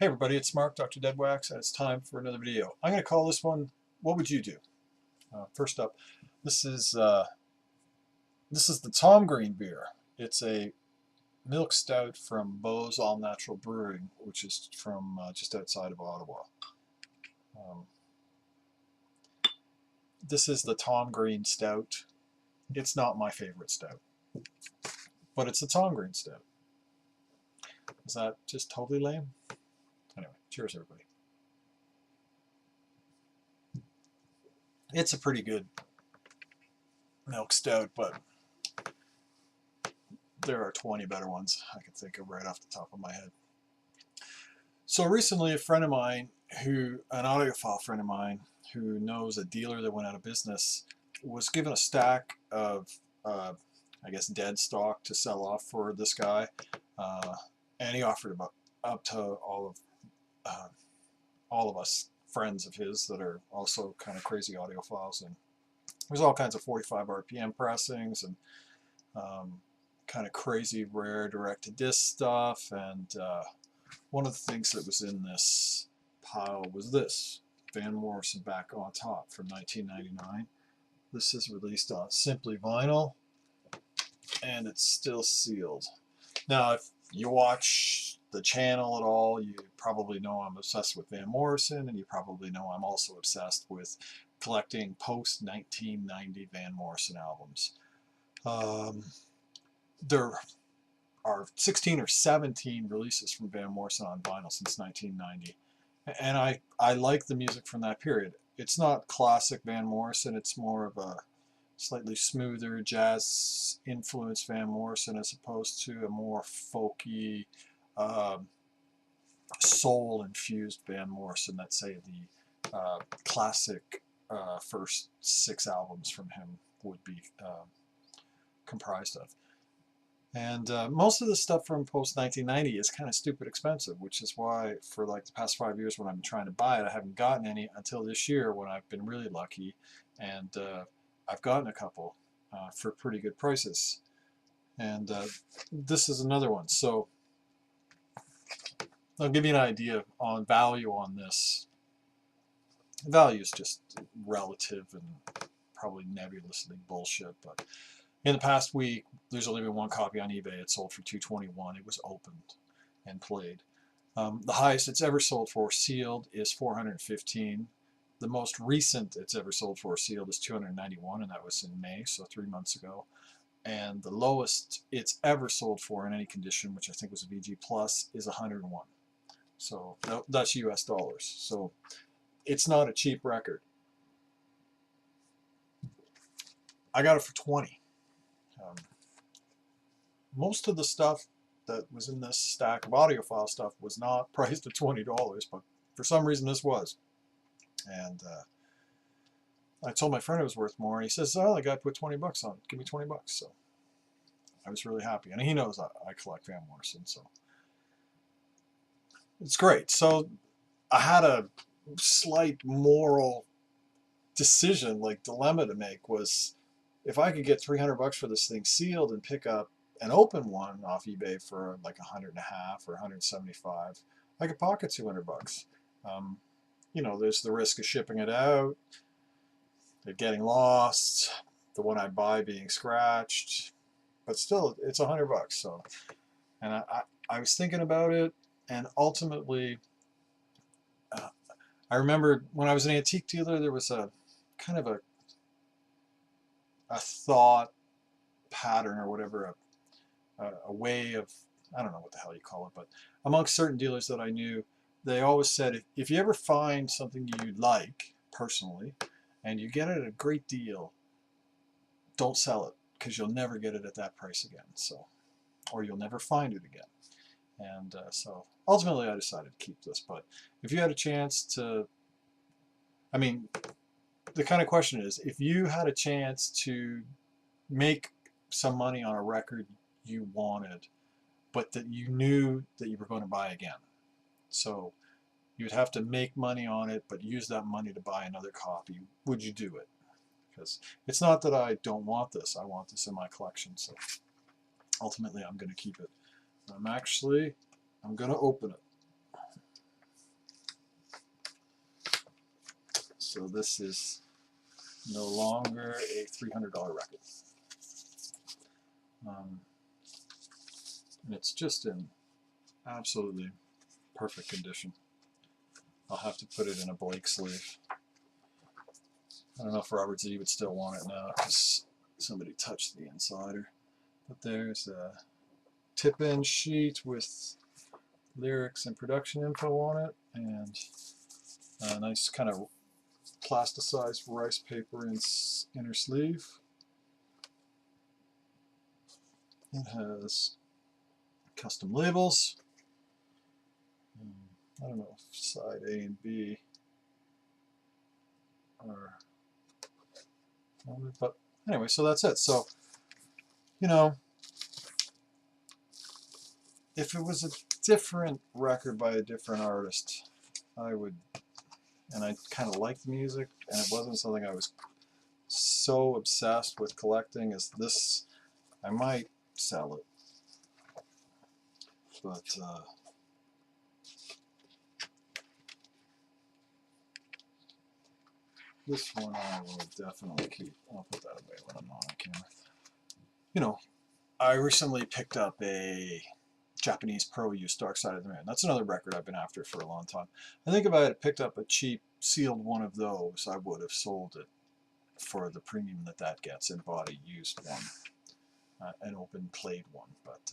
Hey everybody, it's Mark, DoctorDeadwax, and it's time for another video. I'm going to call this one, What Would You Do? First up, this is the Tom Green beer. It's a milk stout from Beau's All Natural Brewing, which is from just outside of Ottawa. This is the Tom Green Stout. It's not my favorite stout, but it's a Tom Green Stout. Is that just totally lame? Anyway, cheers everybody. It's a pretty good milk stout, but there are 20 better ones I can think of right off the top of my head. So recently a friend of mine, an audiophile friend of mine, who knows a dealer that went out of business, was given a stack of, I guess, dead stock to sell off for this guy, and he offered about up to all of us friends of his that are also kind of crazy audiophiles, and there's all kinds of 45 RPM pressings and kind of crazy rare direct-to-disc stuff, and one of the things that was in this pile was this Van Morrison Back on Top from 1999. This is released on Simply Vinyl, and it's still sealed. Now, if you watch the channel at all, you probably know I'm obsessed with Van Morrison, and you probably know I'm also obsessed with collecting post-1990 Van Morrison albums. There are 16 or 17 releases from Van Morrison on vinyl since 1990, and I like the music from that period. It's not classic Van Morrison, it's more of a slightly smoother jazz influenced Van Morrison as opposed to a more folky, soul infused Van Morrison that, say, the classic first 6 albums from him would be comprised of. And most of the stuff from post 1990 is kind of stupid expensive, which is why for like the past 5 years when I've been trying to buy it, I haven't gotten any until this year when I've been really lucky, and I've gotten a couple for pretty good prices. And this is another one. So I'll give you an idea on value on this. Value is just relative and probably nebulously bullshit, but in the past week, there's only been one copy on eBay. It sold for $221. It was opened and played. The highest it's ever sold for sealed is $415. The most recent it's ever sold for sealed is $291, and that was in May, so 3 months ago. And the lowest it's ever sold for in any condition, which I think was a VG Plus, is $101. So that's US dollars. So it's not a cheap record. I got it for $20. Most of the stuff that was in this stack of audiophile stuff was not priced at $20, but for some reason this was. And I told my friend it was worth more, and he says, "Oh, the guy put 20 bucks on it. Give me 20 bucks." So I was really happy, and he knows I collect Van Morrison, so it's great. So I had a slight moral decision, like dilemma to make, was if I could get 300 bucks for this thing sealed and pick up an open one off eBay for like 150 or 175, I could pocket 200 bucks. You know, there's the risk of shipping it out, it getting lost, the one I buy being scratched, but still, it's 100 bucks. So, and I was thinking about it, and ultimately, I remember when I was an antique dealer, there was a kind of a thought pattern or whatever, a way of, I don't know what the hell you call it, but amongst certain dealers that I knew, they always said, if you ever find something you like personally and you get it at a great deal, don't sell it, because you'll never get it at that price again. So, or you'll never find it again. And so ultimately I decided to keep this. But if you had a chance to, I mean, the kind of question is, if you had a chance to make some money on a record you wanted, but that you knew that you were going to buy again, so you would have to make money on it, but use that money to buy another copy, would you do it? Because it's not that I don't want this, I want this in my collection, so ultimately I'm going to keep it. I'm going to open it. So this is no longer a $300 record. And it's just in absolutely perfect condition. I'll have to put it in a Blake sleeve. I don't know if Robert Z would still want it now because somebody touched the insider. But there's a tip-in sheet with lyrics and production info on it, and a nice kind of plasticized rice paper inner sleeve. It has custom labels. I don't know if side A and B are, but anyway, so that's it. So, you know, if it was a different record by a different artist, I would, and I kind of liked the music, and it wasn't something I was so obsessed with collecting as this, I might sell it. But this one I will definitely keep. I'll put that away when I'm not on camera. You know, I recently picked up a Japanese Pro Use Dark Side of the Moon. That's another record I've been after for a long time. I think if I had picked up a cheap sealed one of those, I would have sold it for the premium that that gets and bought a used one, an open played one, but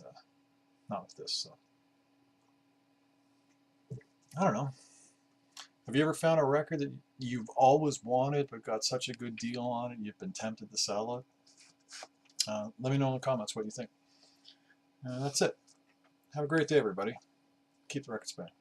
not with this. So I don't know. Have you ever found a record that you've always wanted but got such a good deal on it you've been tempted to sell it? Let me know in the comments what you think. That's it. Have a great day, everybody. Keep the records spinning.